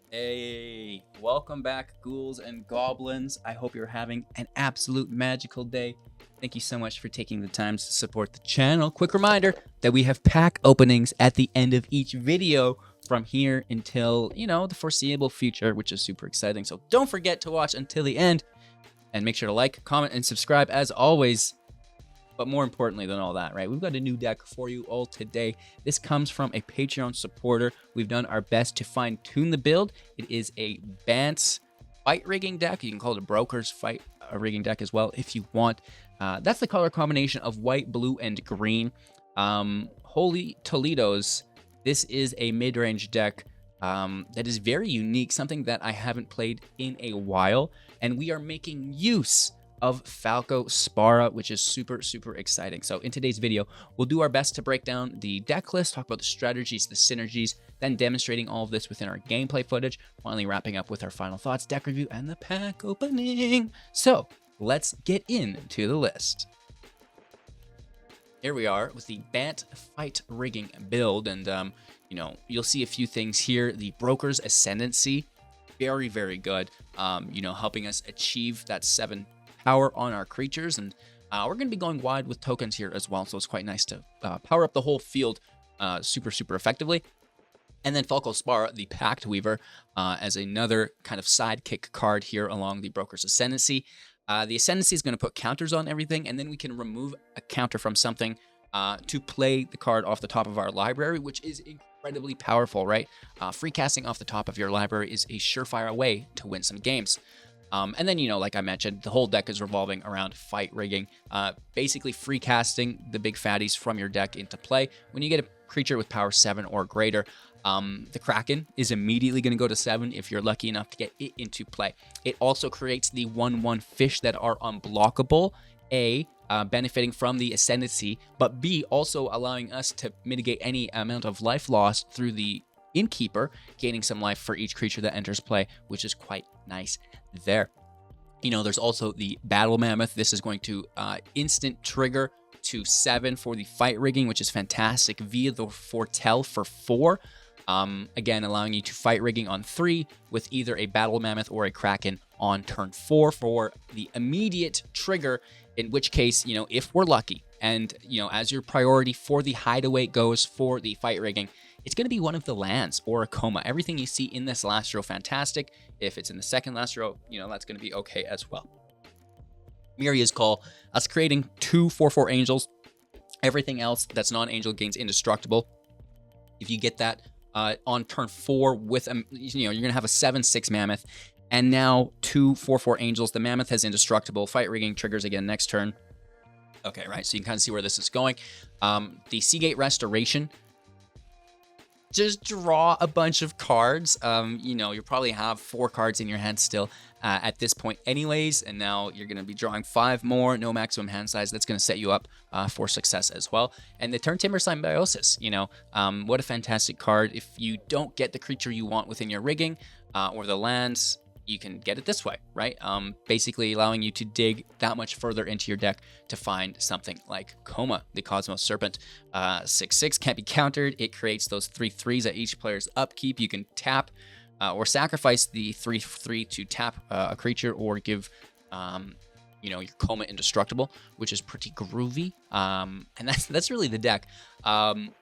Hey, welcome back, ghouls and goblins. I hope you're having an absolute magical day. Thank you so much for taking the time to support the channel. Quick reminder that we have pack openings at the end of each video from here until, the foreseeable future, which is super exciting. So don't forget to watch until the end and make sure to like, comment, and subscribe as always. But more importantly than all that, right, we've got a new deck for you all today. This comes from a Patreon supporter. We've done our best to fine-tune the build. It is a Bance fight rigging deck. You can call it a broker's fight rigging deck as well if you want. That's the color combination of white, blue, and green. Holy Toledo's, this is a mid-range deck that is very unique, something that I haven't played in a while, and we are making use of Falco Spara, which is super, super exciting. So in today's video, we'll do our best to break down the deck list, talk about the strategies, the synergies, then demonstrating all of this within our gameplay footage, finally wrapping up with our final thoughts, deck review, and the pack opening. So let's get into the list. Here we are with the Bant Fight Rigging build, and you'll see a few things here. The Broker's Ascendancy, very, very good, helping us achieve that 7 power on our creatures, and we're going to be going wide with tokens here as well, so it's quite nice to power up the whole field super, super effectively. And then Falco Spara, the Pactweaver, as another kind of sidekick card here along the Broker's Ascendancy. The Ascendancy is going to put counters on everything, and then we can remove a counter from something to play the card off the top of our library, which is incredibly powerful, right? Free casting off the top of your library is a surefire way to win some games. And then, like I mentioned, the whole deck is revolving around fight rigging, basically free casting the big fatties from your deck into play. When you get a creature with power 7 or greater, the Kraken is immediately going to go to 7 if you're lucky enough to get it into play. It also creates the 1/1 fish that are unblockable, A, benefiting from the Ascendancy, but B, also allowing us to mitigate any amount of life loss through the Innkeeper, gaining some life for each creature that enters play, which is quite nice there. There's also the Battle Mammoth. This is going to instant trigger to 7 for the fight rigging, which is fantastic, via the Fortell for 4. Again, allowing you to fight rigging on 3 with either a Battle Mammoth or a Kraken on turn 4 for the immediate trigger, in which case, if we're lucky, and, as your priority for the Hideaway goes for the fight rigging, it's going to be one of the lands or a coma. Everything you see in this last row, fantastic. If it's in the second last row, that's going to be okay as well. Myria's Call, us creating 2 4/4 angels. Everything else that's non-angel gains indestructible. If you get that on turn 4 with, you're going to have a 7/6 Mammoth. And now 2 4/4 angels. The Mammoth has indestructible. Fight rigging triggers again next turn. Okay, right. So you can kind of see where this is going. The Seagate Restoration. Just draw a bunch of cards. You probably have 4 cards in your hand still at this point anyways, and now you're going to be drawing 5 more, no maximum hand size. That's going to set you up for success as well. And the Turn Timber Symbiosis, what a fantastic card. If you don't get the creature you want within your rigging or the lands, you can get it this way, right? Basically allowing you to dig that much further into your deck to find something like Coma, the Cosmos Serpent. 6/6 can't be countered. It creates those 3/3s at each player's upkeep. You can tap or sacrifice the 3/3 to tap a creature or give your Coma indestructible, which is pretty groovy. And that's really the deck.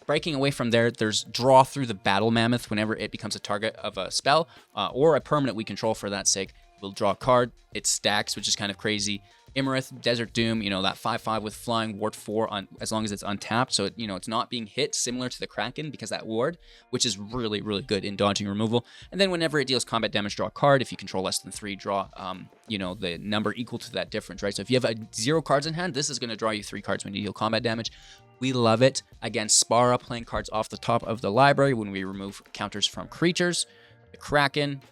Breaking away from there, there's draw through the Battle Mammoth whenever it becomes a target of a spell or a permanent we control. For that sake, we'll draw a card. It stacks, which is kind of crazy. Imarith, Desert Doom, that 5/5 with flying, ward 4 on as long as it's untapped. So it's not being hit, similar to the Kraken, because that ward, which is really, really good in dodging removal. And then whenever it deals combat damage, draw a card. If you control less than 3, draw the number equal to that difference, right? So if you have 0 cards in hand, this is going to draw you 3 cards when you deal combat damage. We love it. Again, Spara, playing cards off the top of the library when we remove counters from creatures. The Kraken,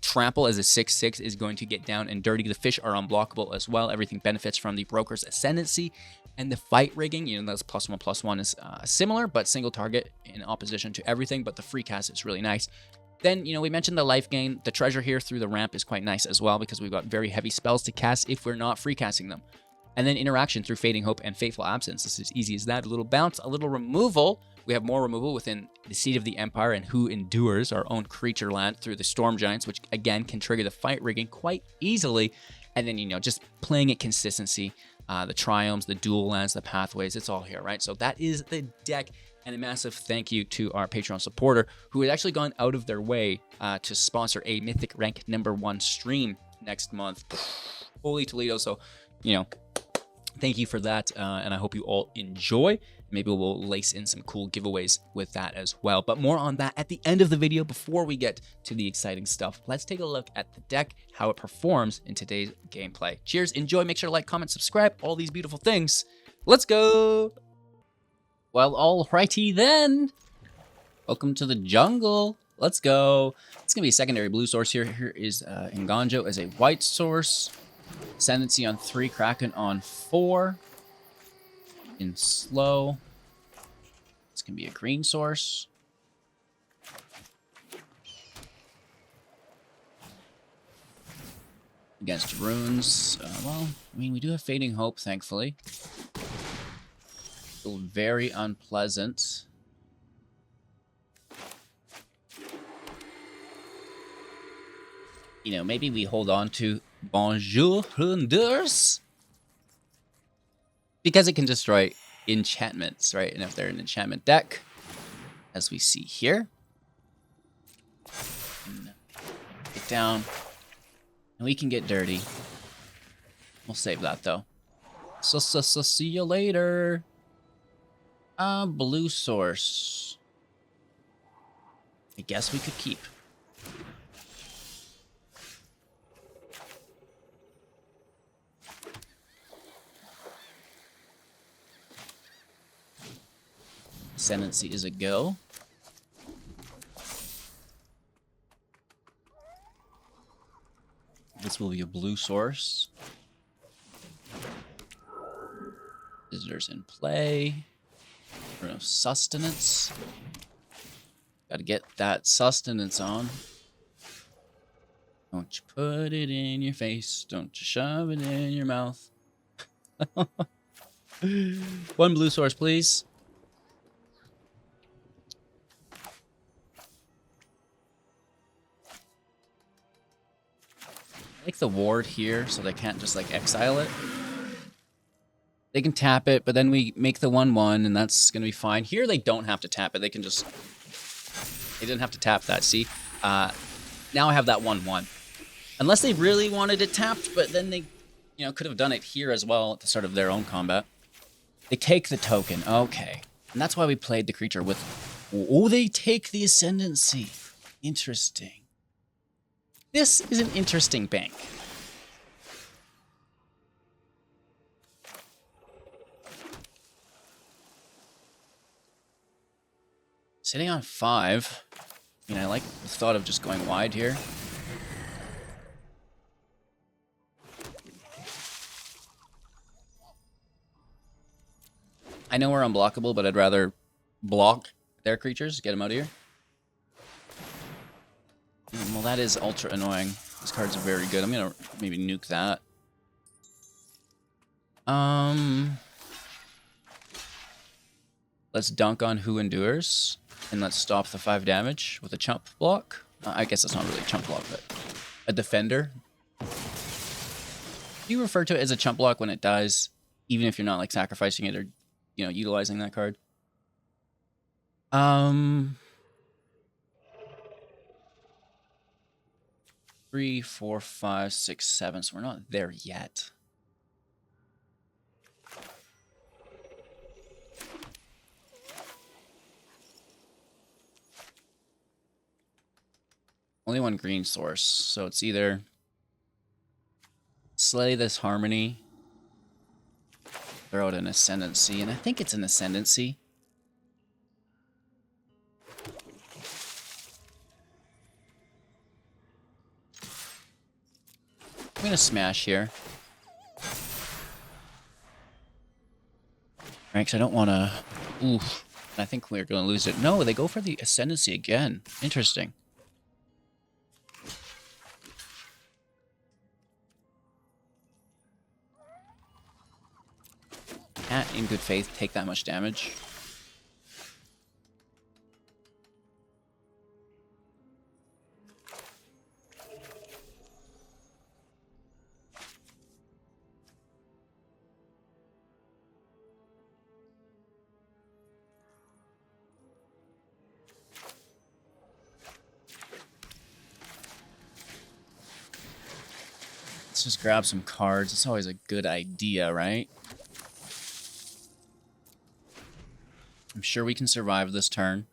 Trample as a 6/6 is going to get down and dirty. The fish are unblockable as well. Everything benefits from the Broker's Ascendancy. And the fight rigging, that's +1/+1 is similar, but single target in opposition to everything. But the free cast is really nice. Then, we mentioned the life gain. The treasure here through the ramp is quite nice as well, because we've got very heavy spells to cast if we're not free casting them. And then interaction through Fading Hope and Fateful Absence. This is easy as that. A little bounce, a little removal, We have more removal within the Seat of the Empire and Who Endures, our own creature land, through the Storm Giants, which again can trigger the fight rigging quite easily. And then, just playing it consistency, the Triomes, the dual lands, the pathways, it's all here, right? So that is the deck. And a massive thank you to our Patreon supporter who has actually gone out of their way to sponsor a Mythic Rank #1 stream next month. Holy Toledo. So, thank you for that. And I hope you all enjoy. Maybe we'll lace in some cool giveaways with that as well. But more on that at the end of the video. Before we get to the exciting stuff, let's take a look at the deck, how it performs in today's gameplay. Cheers, enjoy, make sure to like, comment, subscribe, all these beautiful things. Let's go! Well, alrighty then. Welcome to the jungle. Let's go. It's going to be a secondary blue source here. Here is Nganjo as a white source. Ascendancy on 3, Kraken on 4. In slow. This can be a green source. Against runes. Well, I mean, we do have Fading Hope, thankfully. Still very unpleasant. Maybe we hold on to Bonjour Hunders. Because it can destroy enchantments, right? And if they're an enchantment deck, as we see here. Get down. And we can get dirty. We'll save that, though. So see you later. Blue source. I guess we could keep. Ascendancy is a go. This will be a blue source. Visitors in play. No sustenance. Gotta get that sustenance on. Don't you put it in your face. Don't you shove it in your mouth. 1 blue source, please. I like the ward here, so they can't just exile it. They can tap it, but then we make the 1/1, and that's gonna be fine. Here they don't have to tap it. They can just. They didn't have to tap that. See, now I have that 1/1. Unless they really wanted it tapped, but then they, could have done it here as well at the start of their own combat. They take the token, okay, and that's why we played the creature with. Oh, they take the ascendancy. Interesting. This is an interesting bank. Sitting on 5. I like the thought of just going wide here. I know we're unblockable, but I'd rather block their creatures, get them out of here. Well, that is ultra annoying. This card's very good. I'm gonna maybe nuke that. Let's dunk on Who Endures, and let's stop the 5 damage with a chump block. I guess it's not really a chump block, but a defender. You refer to it as a chump block when it dies, even if you're not sacrificing it or utilizing that card. 3, 4, 5, 6, 7. So we're not there yet. Only 1 green source, so it's either slay this Harmony, throw out an Ascendancy, and I think it's an Ascendancy. I'm gonna smash here. Right, 'cause I don't wanna... Oof. I think we're gonna lose it. No, they go for the Ascendancy again. Interesting. Can't, in good faith, take that much damage. Let's just grab some cards. It's always a good idea, right? I'm sure we can survive this turn.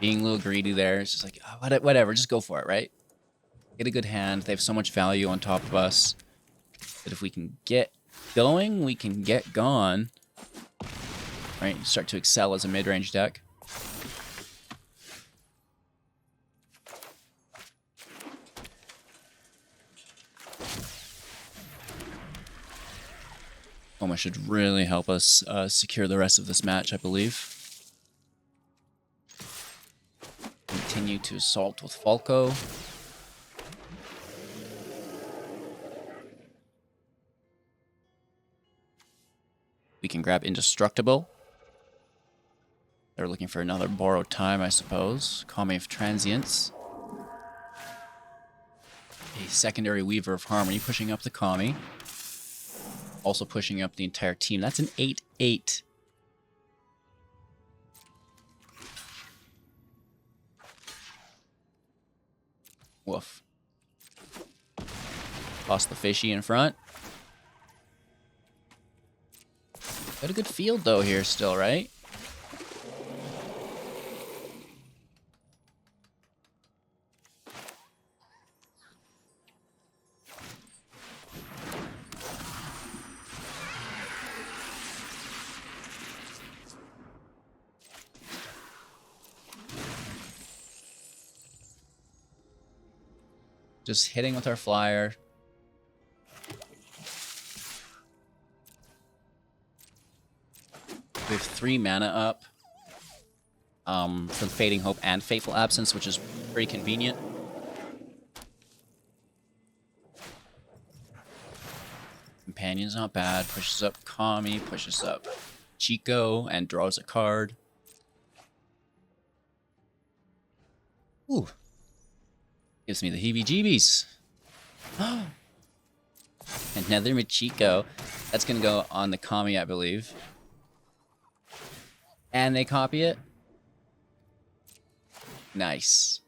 Being a little greedy there. It's just like, oh, whatever, just go for it, right? Get a good hand. They have so much value on top of us that if we can get going, we can get gone. Right? Start to excel as a mid-range deck. Coma should really help us secure the rest of this match, I believe. Continue to assault with Falco. We can grab Indestructible. They're looking for another borrowed time, I suppose. Kami of Transience. A secondary Weaver of Harmony pushing up the Kami. Also pushing up the entire team. That's an 8-8. Woof. Toss the fishy in front. Got a good field, though, here still, right? Just hitting with our flyer. We have 3 mana up for the Fading Hope and Fateful Absence, which is pretty convenient. Companion's not bad. Pushes up Kami, pushes up Chico, and draws a card. Ooh. Gives me the heebie-jeebies. Another Machiko. That's going to go on the Kami, I believe. And they copy it. Nice.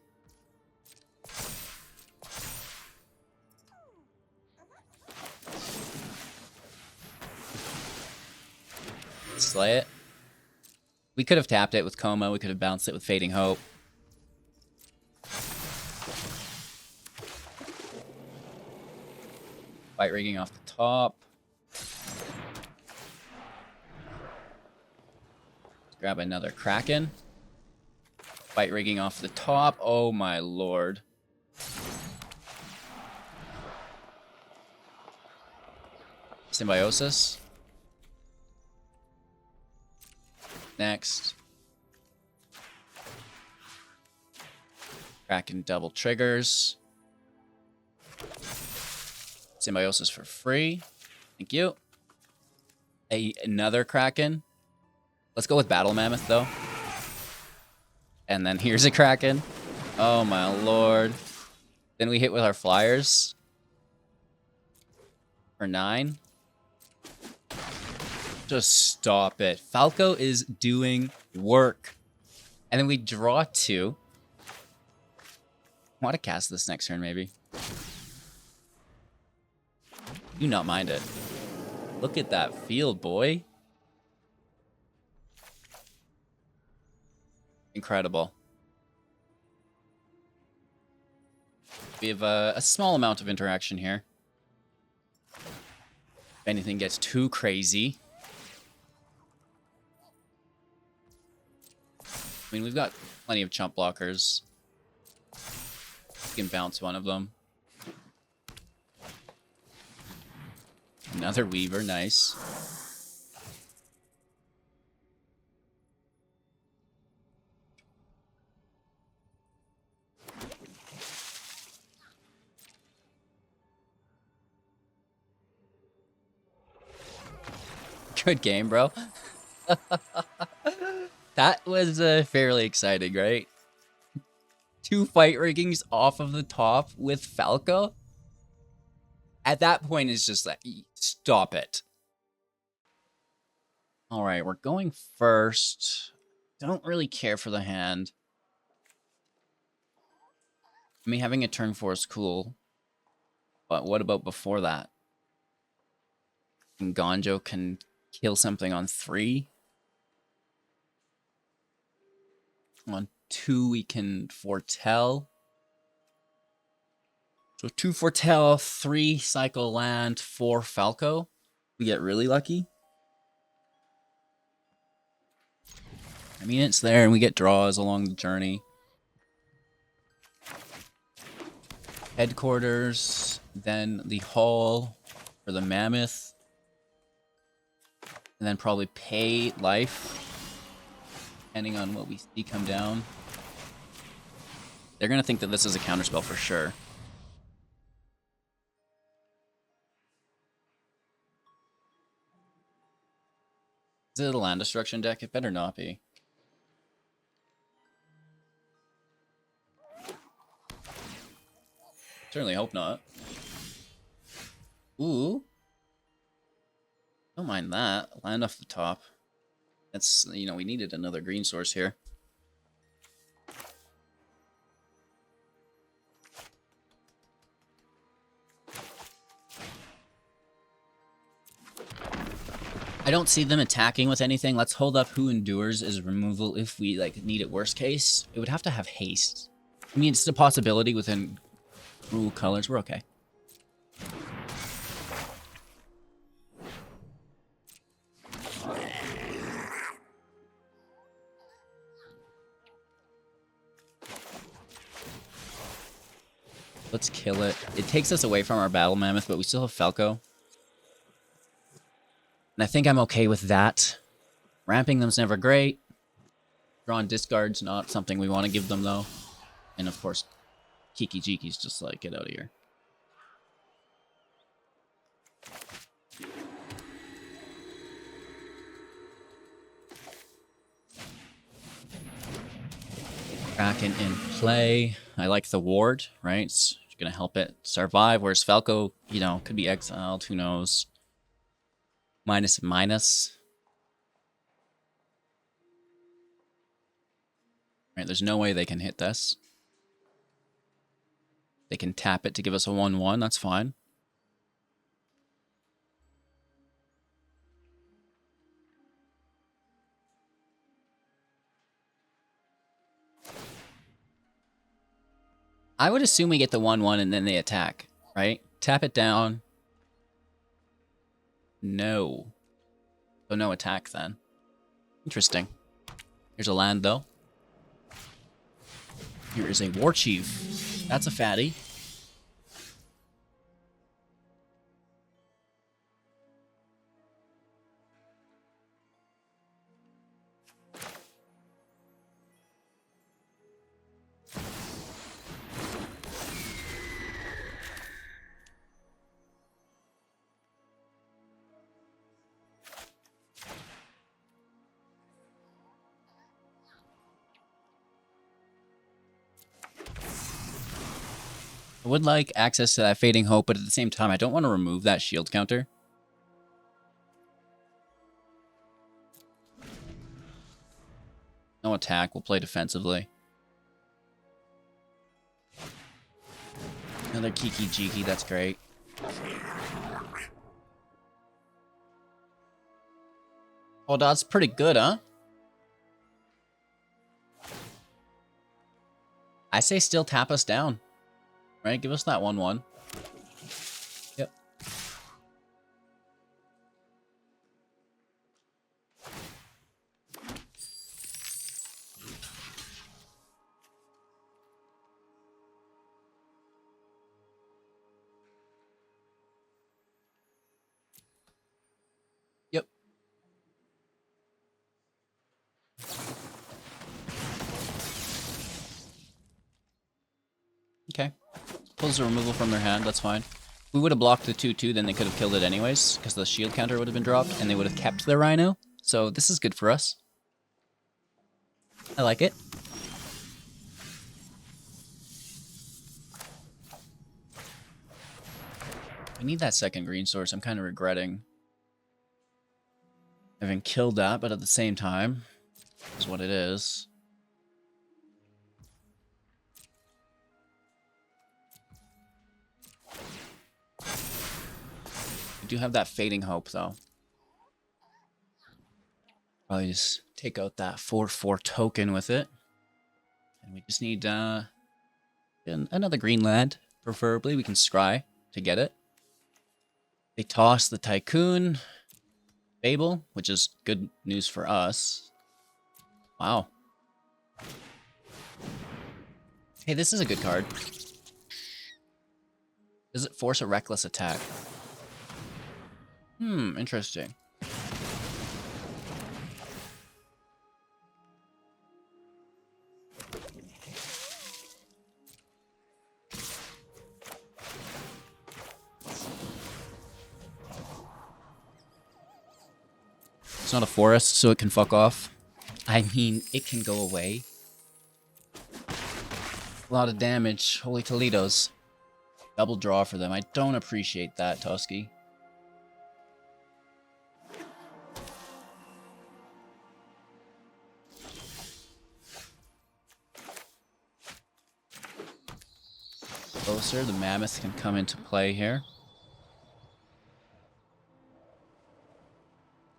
Slay it. We could have tapped it with Coma. We could have bounced it with Fading Hope. Fight rigging off the top. Let's grab another Kraken. Fight rigging off the top. Oh my lord. Symbiosis. Next. Kraken double triggers. Symbiosis for free. Thank you. Another Kraken. Let's go with Battle Mammoth, though. And then here's a Kraken. Oh, my lord. Then we hit with our flyers. For 9. Just stop it. Falco is doing work. And then we draw 2. I want to cast this next turn, maybe. Do not mind it. Look at that field, boy. Incredible. We have a small amount of interaction here. If anything gets too crazy. I mean, we've got plenty of chump blockers. We can bounce one of them. Another Weaver, nice. Good game, bro. That was fairly exciting, right? 2 fight riggings off of the top with Falco. At that point, it's just like, stop it. All right, we're going first. Don't really care for the hand. I mean, having a turn 4 is cool. But what about before that? And Gonjo can kill something on 3. On 2, we can Fortell. So 2 Fortell, 3 Cycle Land, 4 Falco. We get really lucky. I mean, it's there, and we get draws along the journey. Headquarters, then the Hall for the Mammoth. And then probably pay life, depending on what we see come down. They're going to think that this is a counterspell for sure. Is it a land destruction deck? It better not be. Certainly hope not. Ooh. Don't mind that. Land off the top. That's, you know, we needed another green source here. I don't see them attacking with anything. Let's hold up Who Endures as removal if we, like, need it worst case. It would have to have haste. I mean, it's a possibility within rule colors. We're okay. Let's kill it. It takes us away from our Battle Mammoth, but we still have Falco. And I think I'm okay with that. Ramping them's never great. Drawing discard's not something we want to give them, though. And of course, Kiki Jiki's just like, get out of here. Kraken in play. I like the ward, right? It's going to help it survive. Whereas Falco, you know, could be exiled. Who knows? Minus, minus. Right, there's no way they can hit this. They can tap it to give us a 1/1. That's fine. I would assume we get the 1/1 and then they attack, right? Tap it down. No. So no attack then. Interesting. Here's a land, though. Here is a War Chief. That's a fatty. I would like access to that Fading Hope, but at the same time, I don't want to remove that shield counter. No attack. We'll play defensively. Another Kiki Jiki. That's great. Oh, that's pretty good, huh? I say still tap us down. Right? Give us that 1/1. Yep. Yep. Okay. Pulls the removal from their hand, that's fine. If we would have blocked the 2/2, then they could have killed it anyways, because the shield counter would have been dropped, and they would have kept their Rhino. So this is good for us. I like it. I need that second green source. I'm kind of regretting having killed that, but at the same time, is what it is. We do have that Fading Hope, though. Probably just take out that 4/4 token with it. And we just need another green land, preferably. We can scry to get it. They toss the Tycoon Fable, which is good news for us. Wow. Hey, this is a good card. Does it force a reckless attack? Interesting. It's not a forest, so it can fuck off. I mean, it can go away. A lot of damage. Holy Toledos. Double draw for them. I don't appreciate that, Toski. Closer, the Mammoth can come into play here.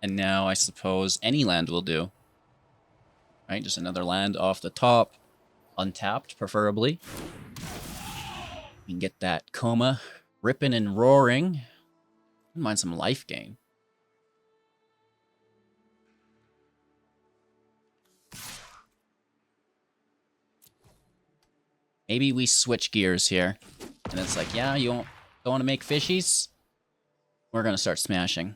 And now I suppose any land will do. Right, just another land off the top. Untapped, preferably. You can get that Coma ripping and roaring. Wouldn't mind some life gain. Maybe we switch gears here. And it's like, yeah, you don't want to make fishies? We're going to start smashing.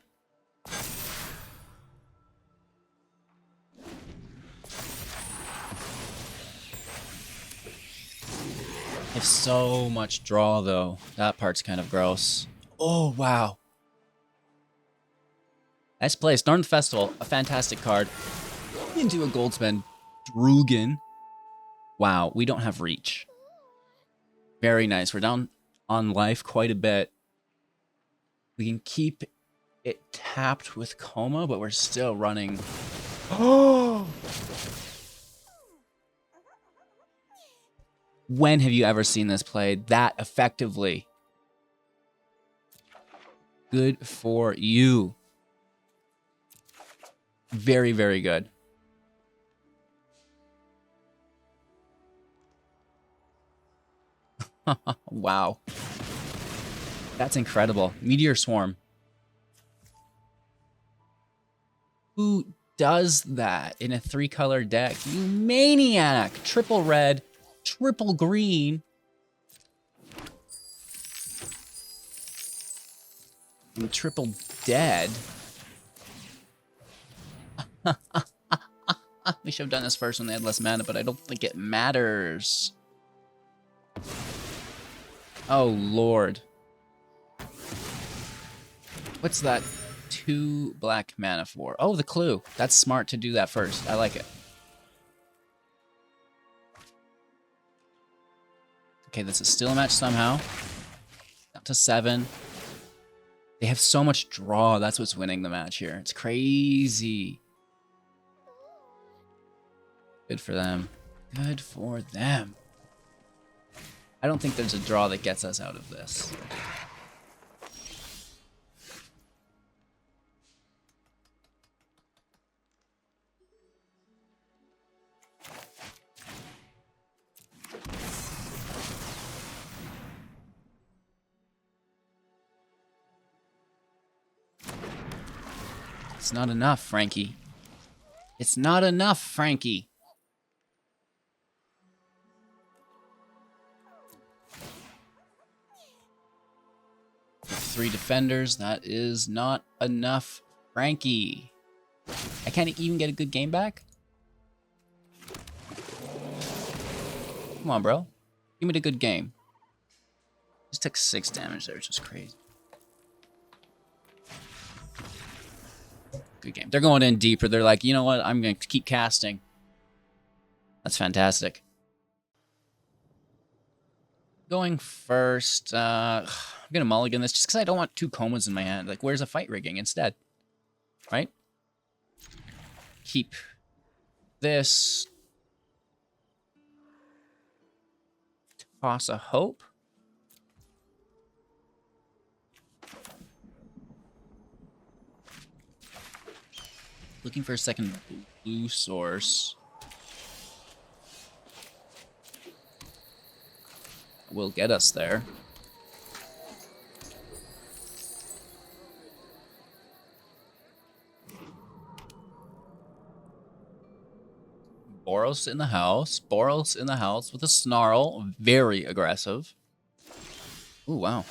If so much draw, though. That part's kind of gross. Oh, wow. Nice play. Storm the Festival. A fantastic card. Into a Goldspan. Drugan. Wow, we don't have reach. Very nice. We're down on life quite a bit. We can keep it tapped with Coma, but we're still running. Oh! When have you ever seen this played that effectively? Good for you. Very, very good. Wow. That's incredible. Meteor Swarm. Who does that in a 3-color deck? You maniac! Triple red, triple green. And triple dead. We should have done this first when they had less mana, but I don't think it matters. Oh, Lord. What's that 2 black mana for? Oh, the clue. That's smart to do that first. I like it. Okay, this is still a match somehow. Up to 7. They have so much draw. That's what's winning the match here. It's crazy. Good for them. Good for them. I don't think there's a draw that gets us out of this. It's not enough, Frankie. It's not enough, Frankie. With 3 defenders, that is not enough, Frankie. I can't even get a good game back? Come on, bro. Give me the good game. Just took 6 damage there, which is crazy. Good game. They're going in deeper. They're like, you know what? I'm going to keep casting. That's fantastic. Going first. I'm going to mulligan this just because I don't want 2 Comas in my hand. Like, where's a fight rigging instead? Right? Keep this. Toss a hope. Looking for a second blue source. Will get us there. Boros in the house. Boros in the house with a snarl. Very aggressive. Ooh, wow.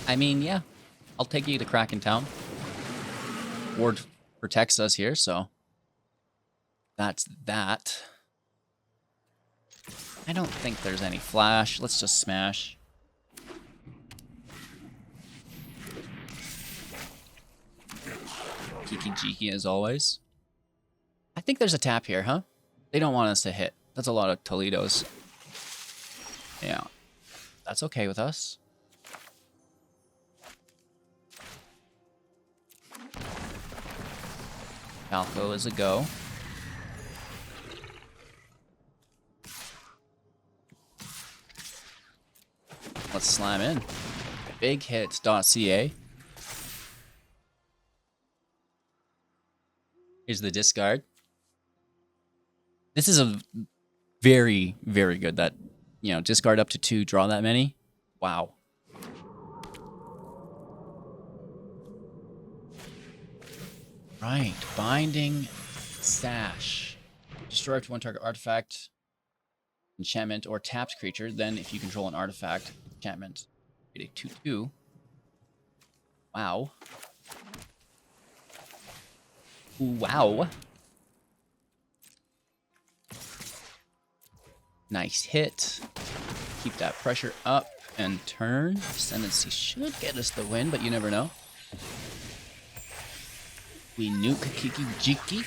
I mean, yeah. I'll take you to Kraken Town. Ward protects us here, so that's that. I don't think there's any flash. Let's just smash. Kiki-jiki as always. I think there's a tap here, huh? They don't want us to hit. That's a lot of Toledos. Yeah. That's okay with us. Falco is a go. Let's slam in. Big hit.ca. Here's the discard. This is a very, very good that, you know, discard up to 2, draw that many. Wow. Right. Binding Sash. Destroy up to 1 target artifact, enchantment, or tapped creature. Then, if you control an artifact, enchantment, get a 2/2. Wow. Wow. Nice hit. Keep that pressure up and turn. Ascendancy should get us the win, but you never know. We nuke Kiki-jiki.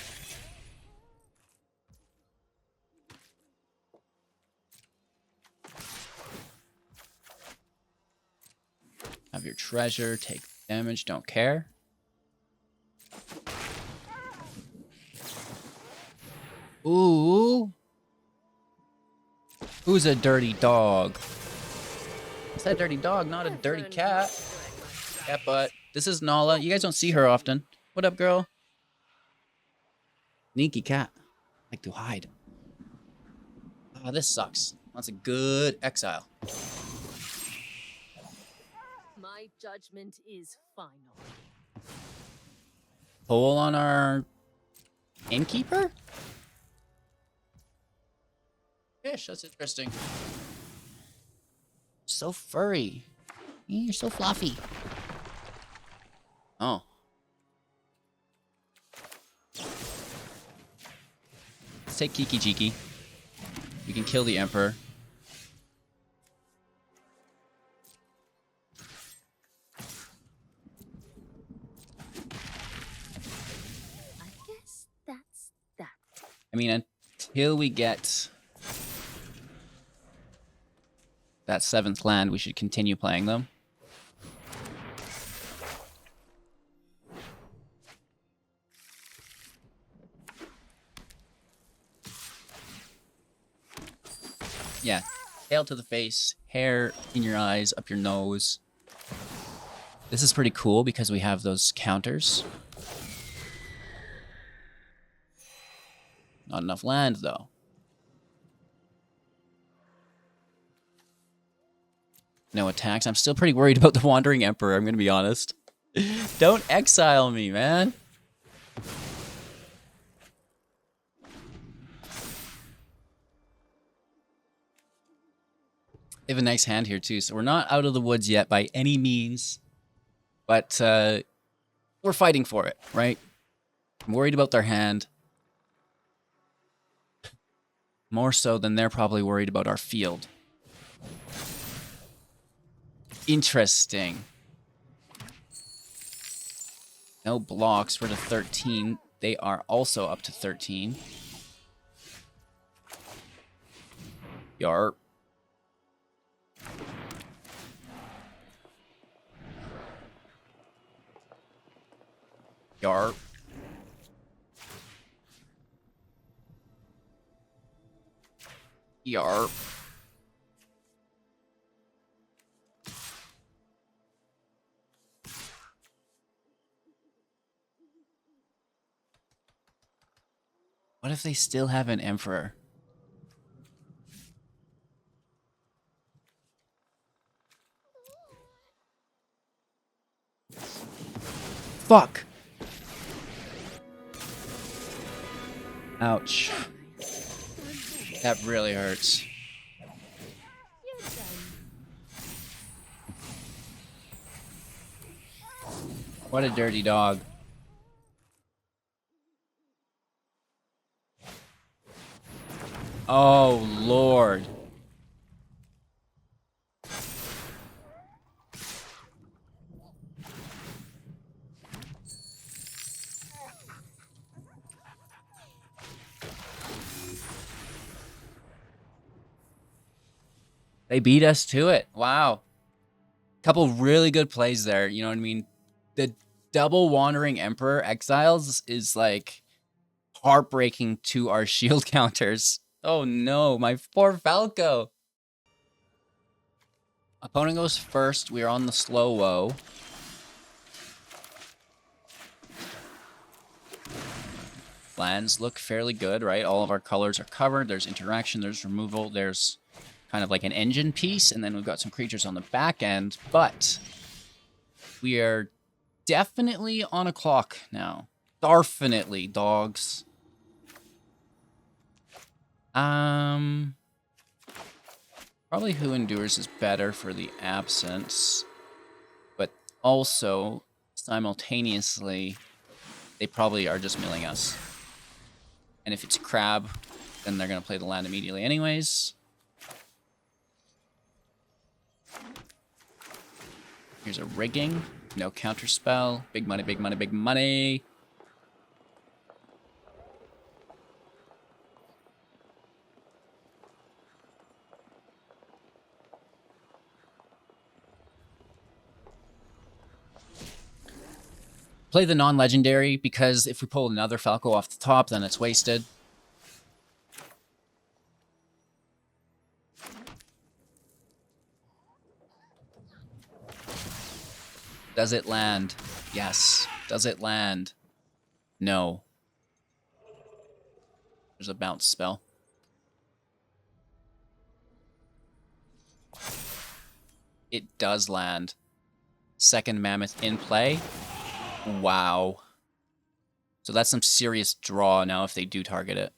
Have your treasure, take damage, don't care. Ooh. Who's a dirty dog? It's that dirty dog, not a dirty cat. Cat butt. This is Nala. You guys don't see her often. What up, girl? Sneaky cat. Like to hide. Ah, this sucks. That's a good exile. My judgment is final. Pull on our Innkeeper? Fish, that's interesting. So furry. You're so fluffy. Oh. Let's take Kiki-jiki. We can kill the Emperor. I guess that's that. I mean, until we get that 7th land, we should continue playing them. Yeah, tail to the face, hair in your eyes, up your nose. This is pretty cool because we have those counters. Not enough land, though. No attacks. I'm still pretty worried about the Wandering Emperor, I'm going to be honest. Don't exile me, man. They have a nice hand here, too, so we're not out of the woods yet by any means. But we're fighting for it, right? I'm worried about their hand. More so than they're probably worried about our field. Interesting. No blocks. We're to 13. They are also up to 13. Yarp. Yarp. Yarp. What if they still have an Emperor? Fuck! Ouch. That really hurts. You're done. What a dirty dog. Oh, Lord. They beat us to it. Wow. Couple really good plays there. You know what I mean? The double Wandering Emperor Exiles is like heartbreaking to our shield counters. Oh no, my poor Falco. Opponent goes first. We are on the slow woe. Lands look fairly good, right? All of our colors are covered. There's interaction, there's removal, there's kind of like an engine piece, and then we've got some creatures on the back end, but we are definitely on a clock now. Definitely, dogs. Probably Who Endures is better for the absence, but also simultaneously, they probably are just milling us. And if it's Crab, then they're going to play the land immediately anyways. Here's a rigging. No counter spell. Big money, big money, big money. Play the non-legendary, because if we pull another Falco off the top, then it's wasted. Does it land? Yes. Does it land? No. There's a bounce spell. It does land. Second Mammoth in play. Wow. So that's some serious draw now if they do target it.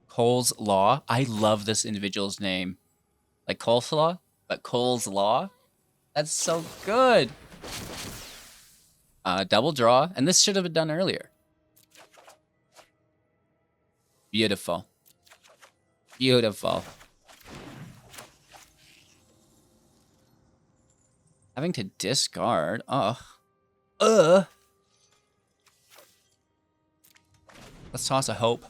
Cole's Law. I love this individual's name. Like Coleslaw, but Cole's Law. That's so good. Double draw, and this should have been done earlier. Beautiful. Beautiful. Having to discard. Let's toss a hope.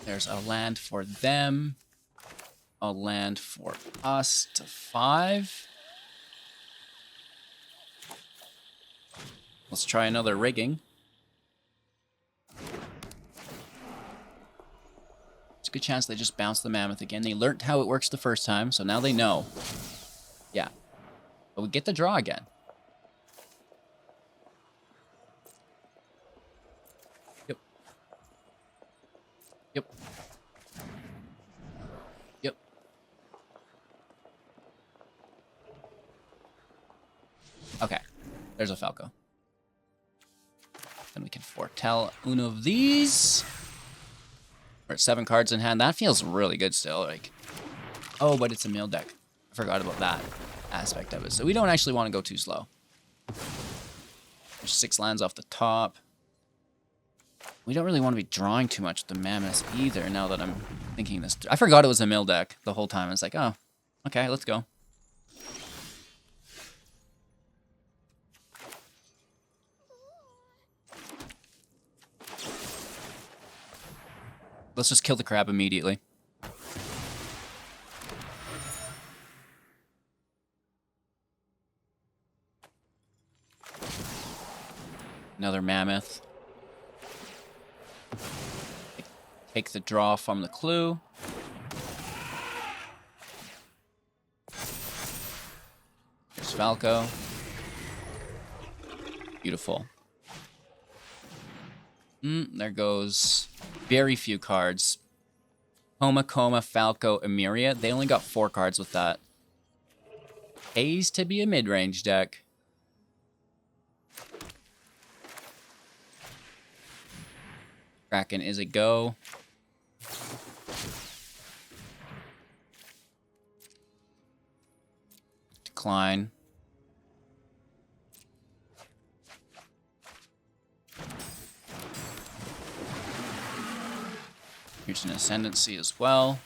There's a land for them. A land for us to 5. Let's try another rigging. It's a good chance they just bounce the Mammoth again. They learned how it works the first time, so now they know. Yeah. But we get the draw again. Yep. Yep. Yep. Okay. There's a Falco. Then we can foretell one of these. We're at 7 cards in hand. That feels really good still. Like, oh, but it's a mill deck. I forgot about that aspect of it. So we don't actually want to go too slow. There's 6 lands off the top. We don't really want to be drawing too much with the Mammoth either, now that I'm thinking this. I forgot it was a mill deck the whole time. I was like, oh, okay, let's go. Let's just kill the crab immediately. Another Mammoth. Take the draw from the clue. Falco. Beautiful. There goes very few cards. Coma, Falco, Emiria. They only got 4 cards with that. Pays to be a mid-range deck. Kraken is a go. Decline. Here's an Ascendancy as well.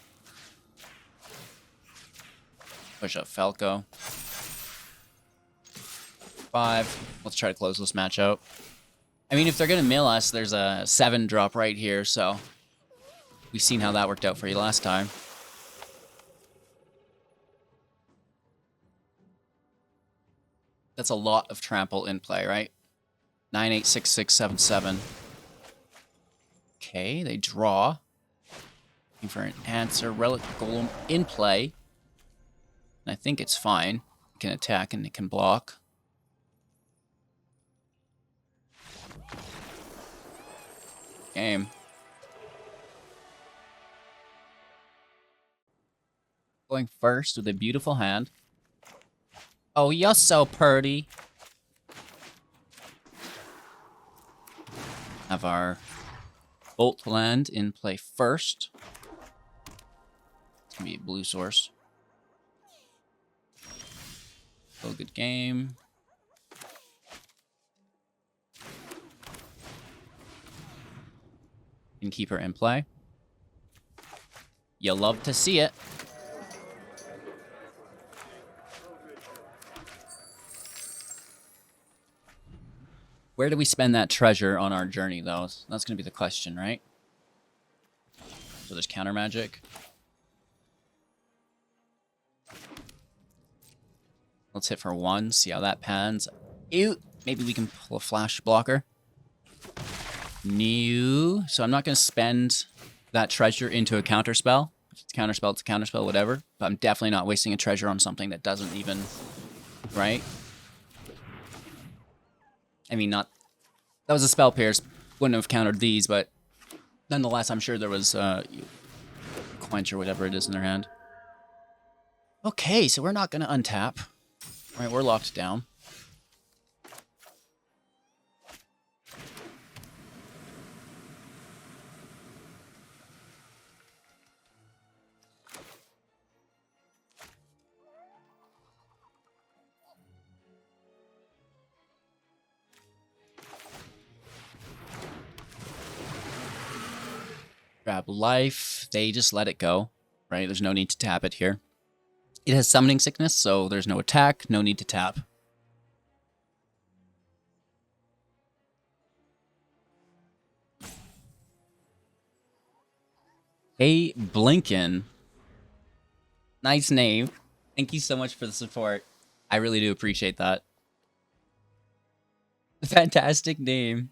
Push up Falco. 5. Let's try to close this match out. I mean, if they're going to mill us, there's a 7 drop right here, so we've seen how that worked out for you last time. That's a lot of trample in play, right? 9, 8, 6, 6, 7, 7. Okay, they draw. Looking for an answer. Relic Golem in play. And I think it's fine. It can attack and it can block. Game. Going first with a beautiful hand. Oh, you're so pretty. Have our Bolt land in play first. It's gonna be a blue source. Still a good game. Innkeeper in play. You love to see it. Where do we spend that treasure on our journey, though? That's going to be the question, right? So there's counter magic. Let's hit for 1, see how that pans. Ew! Maybe we can pull a flash blocker. New. So I'm not going to spend that treasure into a counterspell. If it's a counterspell, it's a counterspell, whatever. But I'm definitely not wasting a treasure on something that doesn't even... Right? I mean, not... That was a spell pierce. Wouldn't have countered these, but... Nonetheless, I'm sure there was... Quench or whatever it is in their hand. Okay, so we're not going to untap. Right, we're locked down. Grab life. They just let it go, right? There's no need to tap it here. It has summoning sickness, so there's no attack, no need to tap. Hey, Blinken. Nice name. Thank you so much for the support. I really do appreciate that. Fantastic name.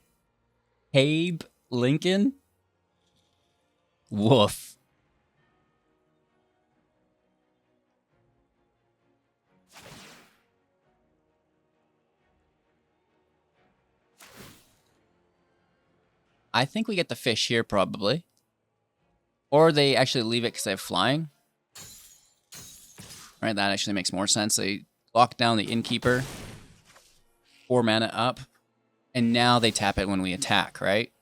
Habe Lincoln? Woof. I think we get the fish here, probably. Or they actually leave it because they have flying. Right, that actually makes more sense. They lock down the Innkeeper. 4 mana up. And now they tap it when we attack, right?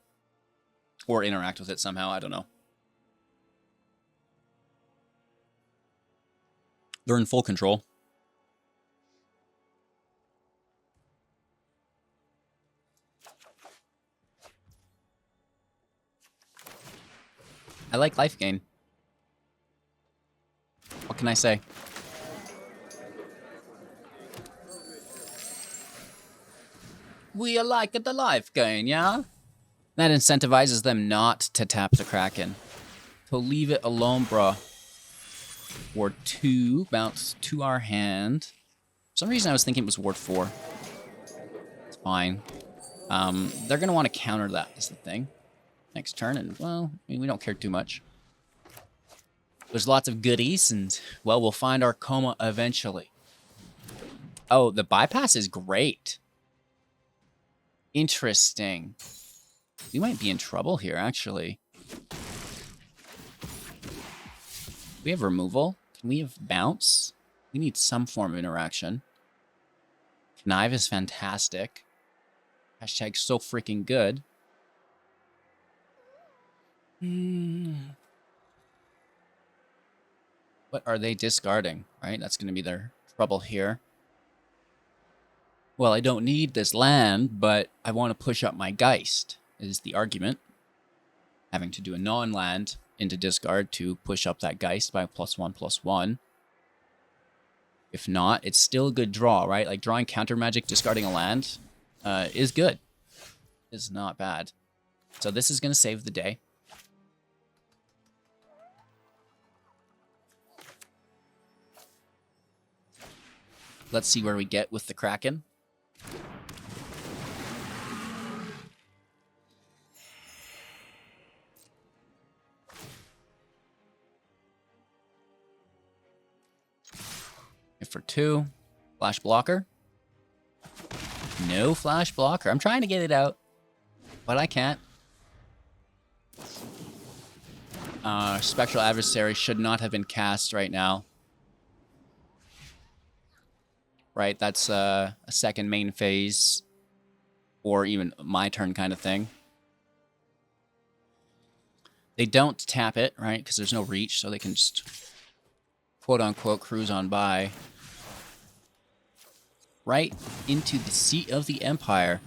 Or interact with it somehow, I don't know. They're in full control. I like life gain. What can I say? We like the life gain, yeah? That incentivizes them not to tap the Kraken. So leave it alone, bruh. Ward 2, bounce to our hand. For some reason I was thinking it was Ward 4. It's fine. They're going to want to counter that, is the thing. Next turn, and, well, I mean, we don't care too much. There's lots of goodies, and, well, we'll find our coma eventually. Oh, the bypass is great. Interesting. We might be in trouble here, actually. We have removal. Can we have bounce? We need some form of interaction. Connive is fantastic. Hashtag so freaking good. What are they discarding, right? That's going to be their trouble here. Well, I don't need this land, but I want to push up my Geist, is the argument. Having to do a non-land into discard to push up that Geist by +1/+1. If not, it's still a good draw, right? Like, drawing counter magic, discarding a land is good. Is not bad. So this is going to save the day. Let's see where we get with the Kraken. For 2, flash blocker. No flash blocker. I'm trying to get it out, but I can't. Spectral Adversary should not have been cast right now. Right, that's a second main phase, or even my turn kind of thing. They don't tap it, right, because there's no reach, so they can just quote-unquote cruise on by. Right into the seat of the Empire.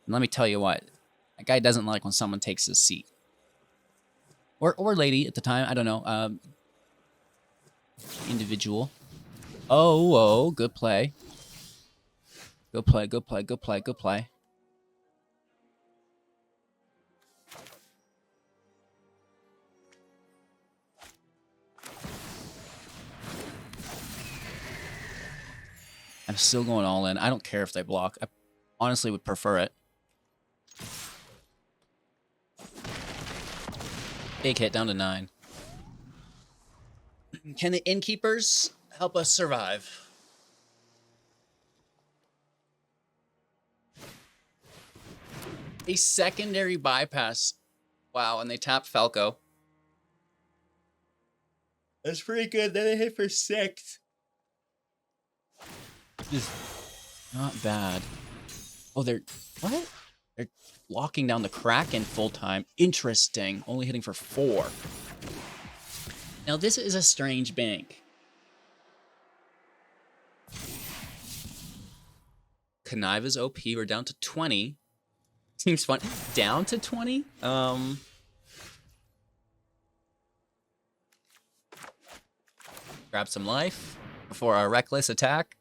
And let me tell you what, that guy doesn't like when someone takes his seat. Or lady at the time, I don't know. Individual. Oh, good play. Good play, good play, good play, good play. I'm still going all in. I don't care if they block. I honestly would prefer it. Big hit, down to 9. Can the Innkeepers help us survive? A secondary bypass. Wow, and they tap Falco. That's pretty good. Then they hit for 6. Just not bad. Oh, they're... What? They're locking down the Kraken full time. Interesting. Only hitting for 4. Now, this is a strange bank. Connive is OP. We're down to 20. Seems fun. Down to 20? Grab some life before our reckless attack.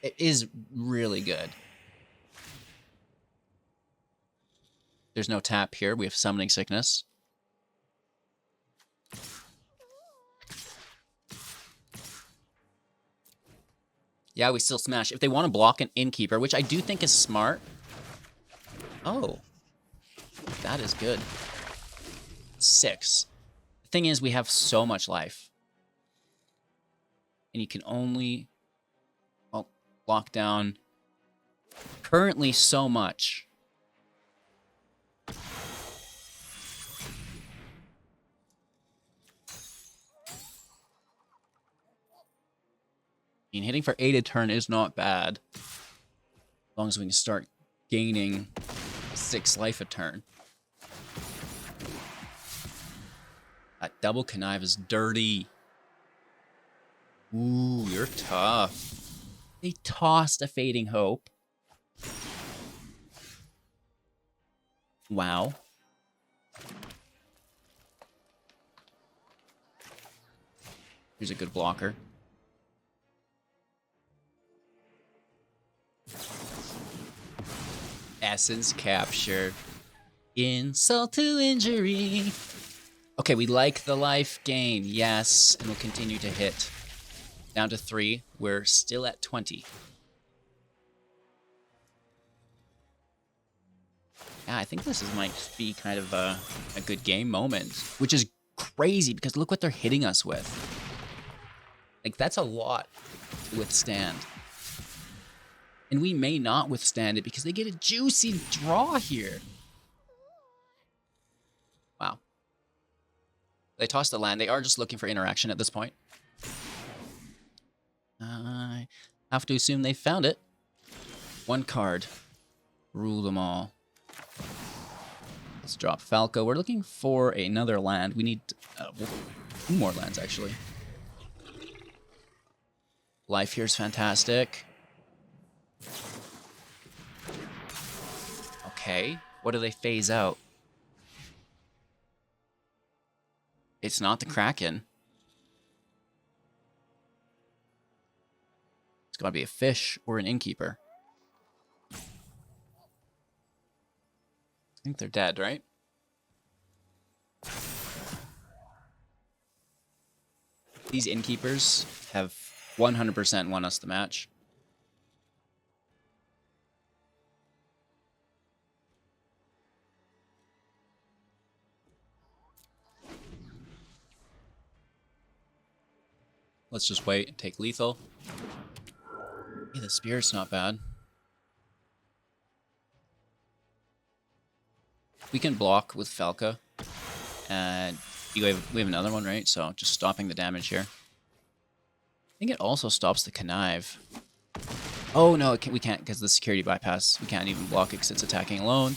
It is really good. There's no tap here. We have Summoning Sickness. Yeah, we still smash. If they want to block an Innkeeper, which I do think is smart. Oh. That is good. 6. The thing is, we have so much life. And you can only... well, lock down... currently so much. I mean, hitting for 8 a turn is not bad. As long as we can start gaining 6 life a turn. That double connive is dirty. Ooh, you're tough. They tossed a Fading Hope. Wow. Here's a good blocker. Essence captured. Insult to injury. Okay, we like the life gain. Yes, and we'll continue to hit. Down to 3. We're still at 20. Yeah, I think this might be kind of a good game moment, which is crazy because look what they're hitting us with. Like, that's a lot to withstand. And we may not withstand it because they get a juicy draw here. Wow. They tossed the land. They are just looking for interaction at this point. I have to assume they found it. One card. Rule them all. Let's drop Falco. We're looking for another land. We need 2 more lands, actually. Life here is fantastic. Okay. What do they phase out? It's not the Kraken. It's got to be a fish or an Innkeeper. I think they're dead, right? These Innkeepers have 100% won us the match. Let's just wait and take lethal. Yeah, the Spirit's not bad. We can block with Falco. And we have another one, right? So just stopping the damage here. I think it also stops the connive. Oh, no, we can't because the security bypass. We can't even block it because it's attacking alone.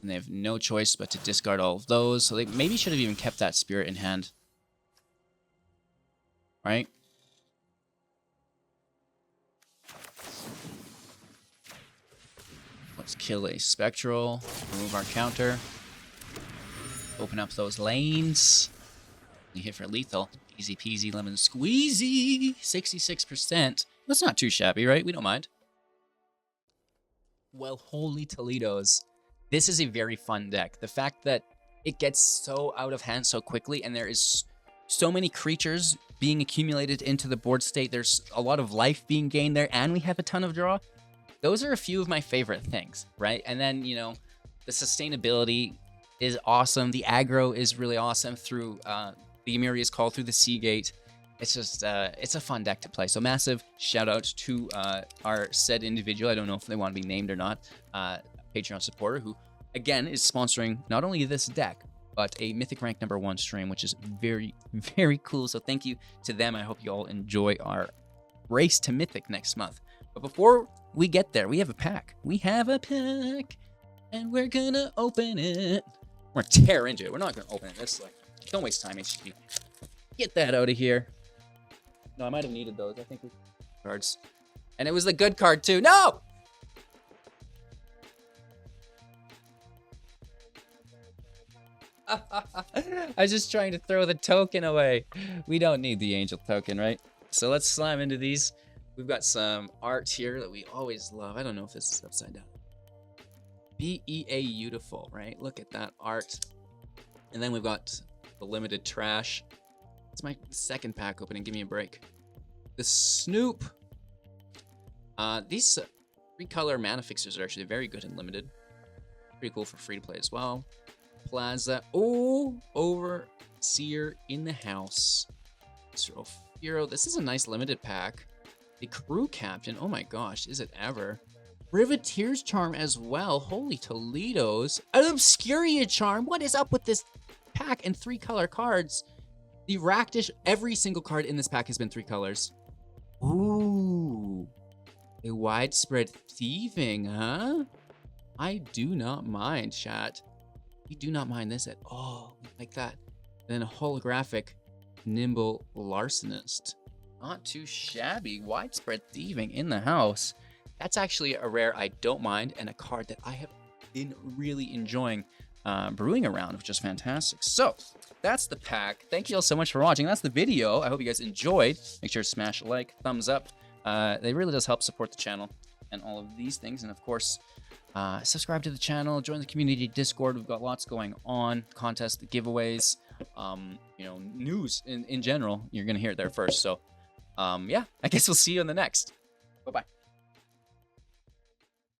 And they have no choice but to discard all of those. So they maybe should have even kept that Spirit in hand. Right? Let's kill a Spectral. Remove our counter. Open up those lanes. You hit for lethal. Easy peasy lemon squeezy. 66%. That's not too shabby, right? We don't mind. Well, holy Toledos. This is a very fun deck. The fact that it gets so out of hand so quickly and there is so many creatures being accumulated into the board state. There's a lot of life being gained there and we have a ton of draw. Those are a few of my favorite things, right? And then, you know, the sustainability is awesome. The aggro is really awesome through the Emiria's Call, through the Seagate. It's just, it's a fun deck to play. So massive shout out to our said individual. I don't know if they want to be named or not. Patreon supporter who, again, is sponsoring not only this deck, but a Mythic Rank #1 stream, which is very, very cool. So thank you to them. I hope you all enjoy our race to Mythic next month. But before we get there, we have a pack. We have a pack, and we're gonna open it. We're gonna tear into it. We're not gonna open it. That's like, don't waste time, HG. Get that out of here. No, I might have needed those. I think we cards. And it was the good card too. No! I was just trying to throw the token away. We don't need the angel token, right? So let's slam into these. We've got some art here that we always love. I don't know if this is upside down. Beautiful, right? Look at that art. And then we've got the limited trash. It's my second pack opening. Give me a break. The Snoop. These 3-color mana fixers are actually very good and limited. Pretty cool for free to play as well. Plaza. Oh, Overseer in the house. Mr. Ophiro. This is a nice limited pack. The Crew Captain. Oh my gosh, is it ever? Riveteer's Charm as well. Holy Toledos. An Obscuria Charm. What is up with this pack and 3-color cards? The Rakdish, every single card in this pack has been 3 colors. Ooh. A Widespread Thieving, huh? I do not mind, chat. We do not mind this at all. Like that. And then a holographic Nimble Larcenist. Not too shabby. Widespread Thieving in the house. That's actually a rare I don't mind and a card that I have been really enjoying brewing around, which is fantastic. So that's the pack. Thank you all so much for watching. That's the video. I hope you guys enjoyed. Make sure to smash a like, thumbs up. It really does help support the channel and all of these things. And of course, subscribe to the channel, join the community Discord. We've got lots going on, contests, the giveaways, you know, news in general. You're gonna hear it there first. So yeah, I guess we'll see you in the next. Bye-bye.